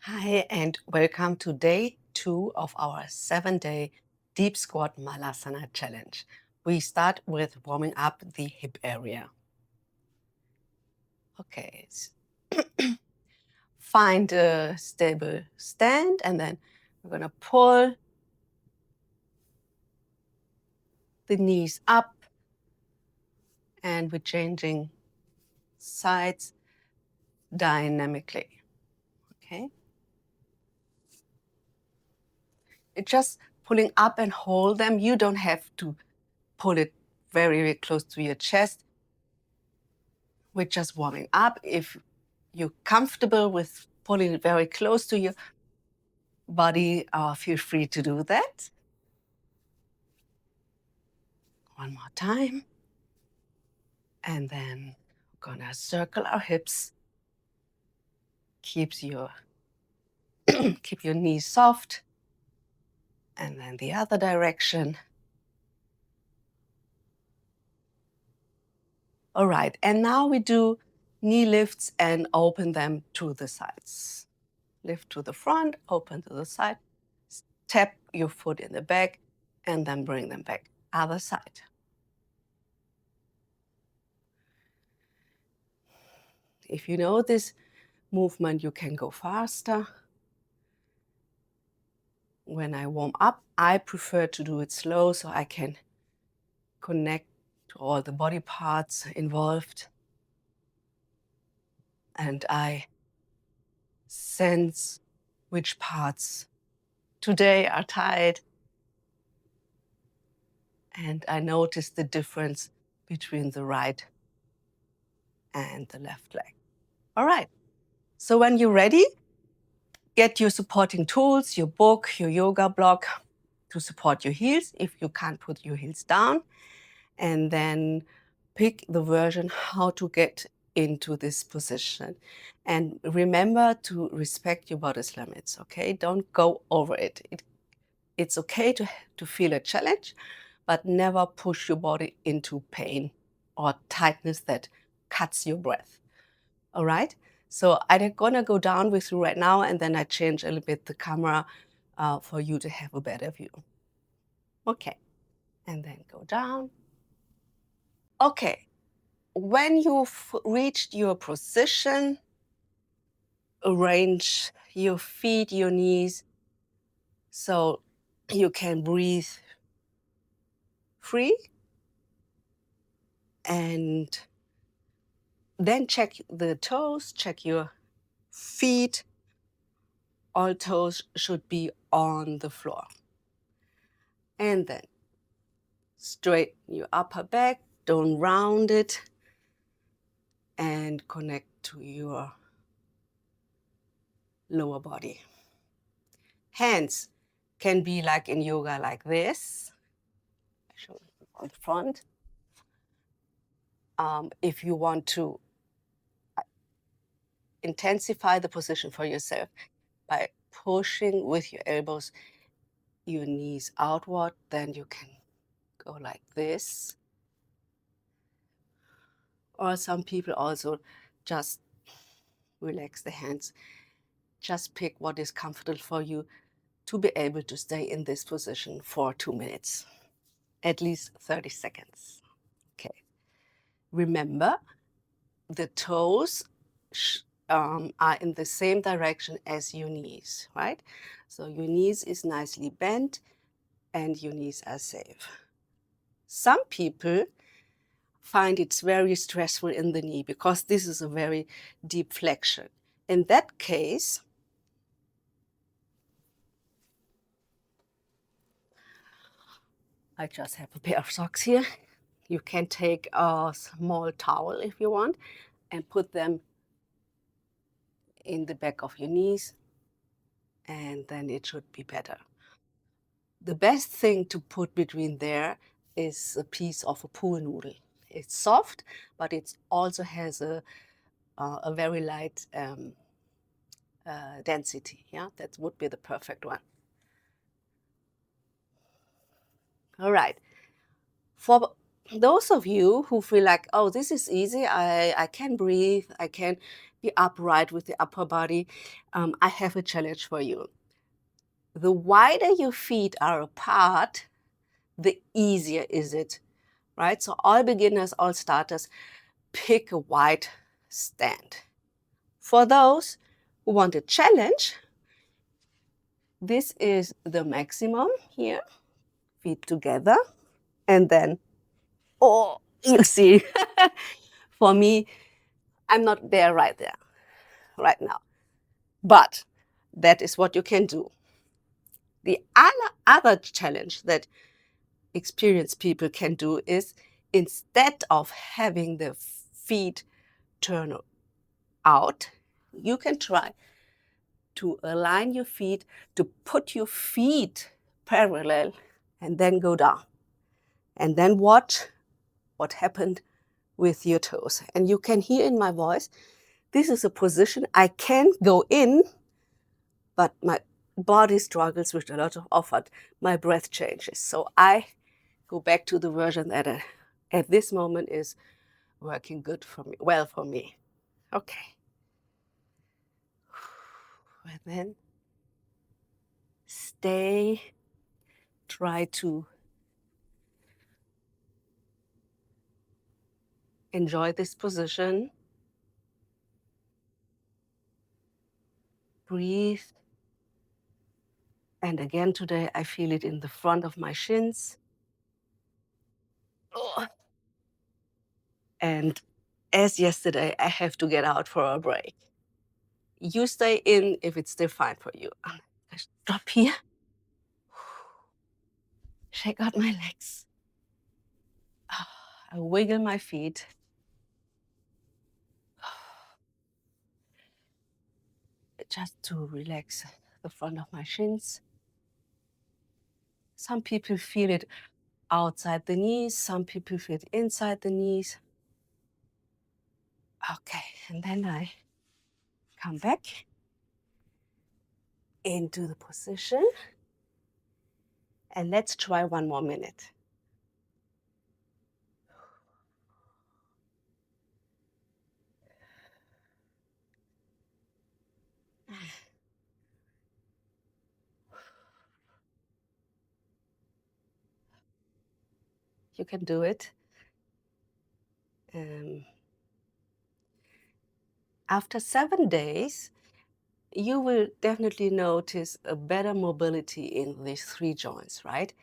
Hi, and welcome to day 2 of our 7-day deep squat malasana challenge. We start with warming up the hip area. Okay, find a stable stand, and then we're going to pull the knees up, and we're changing sides dynamically. Okay, it's just pulling up and hold them. You don't have to pull it very, very close to your chest. We're just warming up. If you're comfortable with pulling it very close to your body, feel free to do that. One more time. And then we're gonna circle our hips. Keep your knees soft. And then the other direction. All right, and now we do knee lifts and open them to the sides. Lift to the front, open to the side. Tap your foot in the back, and then bring them back. Other side. If you know this movement, you can go faster. When I warm up, I prefer to do it slow so I can connect to all the body parts involved. And I sense which parts today are tight. And I notice the difference between the right and the left leg. All right, so when you're ready, get your supporting tools, your book, your yoga block to support your heels if you can't put your heels down. And then pick the version how to get into this position. And remember to respect your body's limits, okay? Don't go over it. It's okay to feel a challenge, but never push your body into pain or tightness that cuts your breath, all right? So I'm gonna go down with you right now, and then I change a little bit the camera for you to have a better view. Okay, and then go down. Okay, when you've reached your position, arrange your feet, your knees, so you can breathe free. And then check the toes, check your feet. All toes should be on the floor. And then straighten your upper back, don't round it, and connect to your lower body. Hands can be like in yoga, like this. I show you on the front. If you want to intensify the position for yourself by pushing with your elbows, your knees outward, then you can go like this. Or some people also just relax the hands. Just pick what is comfortable for you to be able to stay in this position for 2 minutes, at least 30 seconds. Okay. Remember, the toes are in the same direction as your knees, right? So your knees is nicely bent and your knees are safe. Some people find it's very stressful in the knee because this is a very deep flexion. In that case, I just have a pair of socks here. You can take a small towel if you want and put them in the back of your knees, and then it should be better. The best thing to put between there is a piece of a pool noodle. It's soft, but it also has a very light density. Yeah, that would be the perfect one. All right. For those of you who feel like, oh, this is easy, I can breathe, I can be upright with the upper body, I have a challenge for you. The wider your feet are apart, the easier is it, right? So all beginners, all starters, pick a wide stand. For those who want a challenge, this is the maximum here, feet together, and then, oh, you see, for me, I'm not there right now. But that is what you can do. The other challenge that experienced people can do is, instead of having the feet turn out, you can try to align your feet, to put your feet parallel, and then go down. And then watch what happened with your toes. And you can hear in my voice, this is a position I can go in, but my body struggles with a lot of effort. My breath changes. So I go back to the version that at this moment is working good for me, well for me. Okay. And then stay, try to enjoy this position. Breathe. And again today, I feel it in the front of my shins. Oh. And as yesterday, I have to get out for a break. You stay in if it's still fine for you. I stop here. Shake out my legs. I wiggle my feet. Just to relax the front of my shins. Some people feel it outside the knees. Some people feel it inside the knees. Okay, and then I come back into the position. And let's try 1 more minute. You can do it. After 7 days, you will definitely notice a better mobility in these 3 joints, right?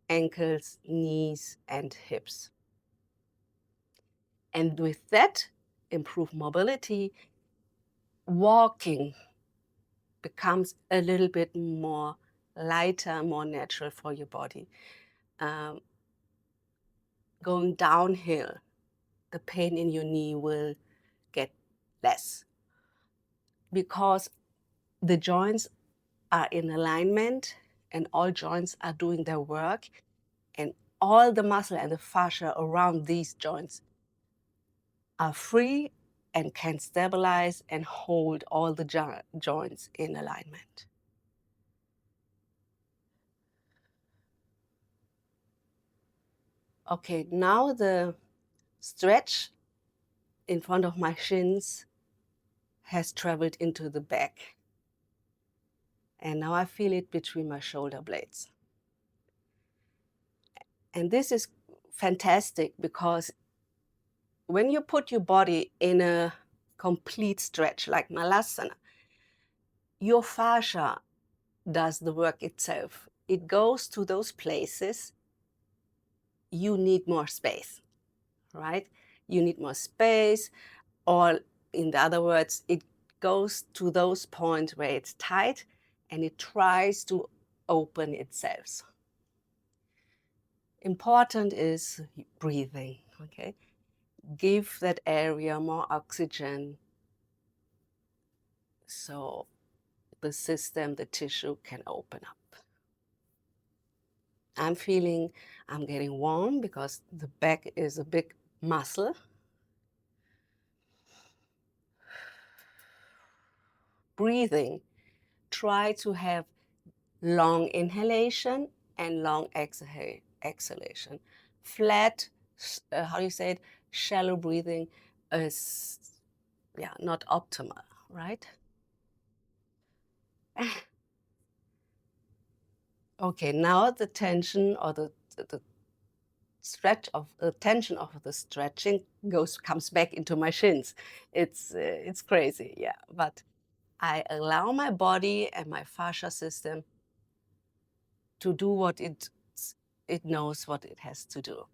Ankles, knees, and hips. And with that improved mobility, walking becomes a little bit more lighter, more natural for your body. Going downhill, the pain in your knee will get less because the joints are in alignment and all joints are doing their work, and all the muscle and the fascia around these joints are free and can stabilize and hold all the joints in alignment. Okay, now the stretch in front of my shins has traveled into the back. And now I feel it between my shoulder blades. And this is fantastic because when you put your body in a complete stretch like Malasana, your fascia does the work itself. It goes to those places you need more space, right? You need more space, or in other words, it goes to those points where it's tight and it tries to open itself. Important is breathing, okay? Give that area more oxygen so the system, the tissue can open up. I'm feeling I'm getting warm because the back is a big muscle. Breathing, try to have long inhalation and long exhalation. Flat how do you say it? Shallow breathing is, yeah, not optimal, right? Okay, now the tension or the stretch of the tension of the stretching comes back into my shins. It's crazy, yeah. But I allow my body and my fascia system to do what it knows what it has to do.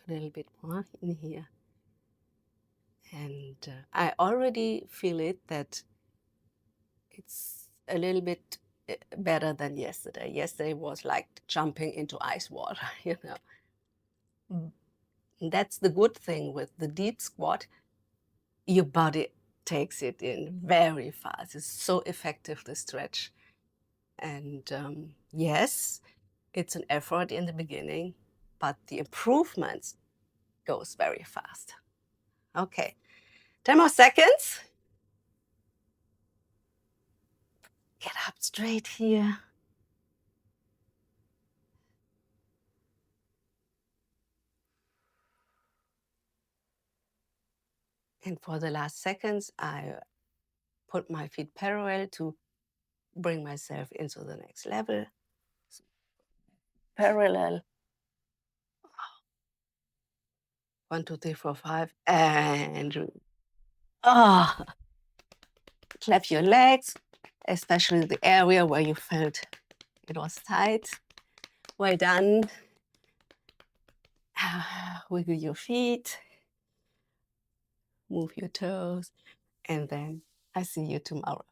A little bit more in here. And I already feel it that it's a little bit better than yesterday. Yesterday was like jumping into ice water, you know. That's the good thing with the deep squat. Your body takes it in very fast. It's so effective, the stretch. And yes, it's an effort in the beginning, but the improvements goes very fast. Okay, 10 more seconds. Get up straight here. And for the last seconds, I put my feet parallel to bring myself into the next level. Parallel. 1, 2, 3, 4, 5, and clap your legs, especially the area where you felt it was tight. Well done. Wiggle your feet, move your toes, and then I see you tomorrow.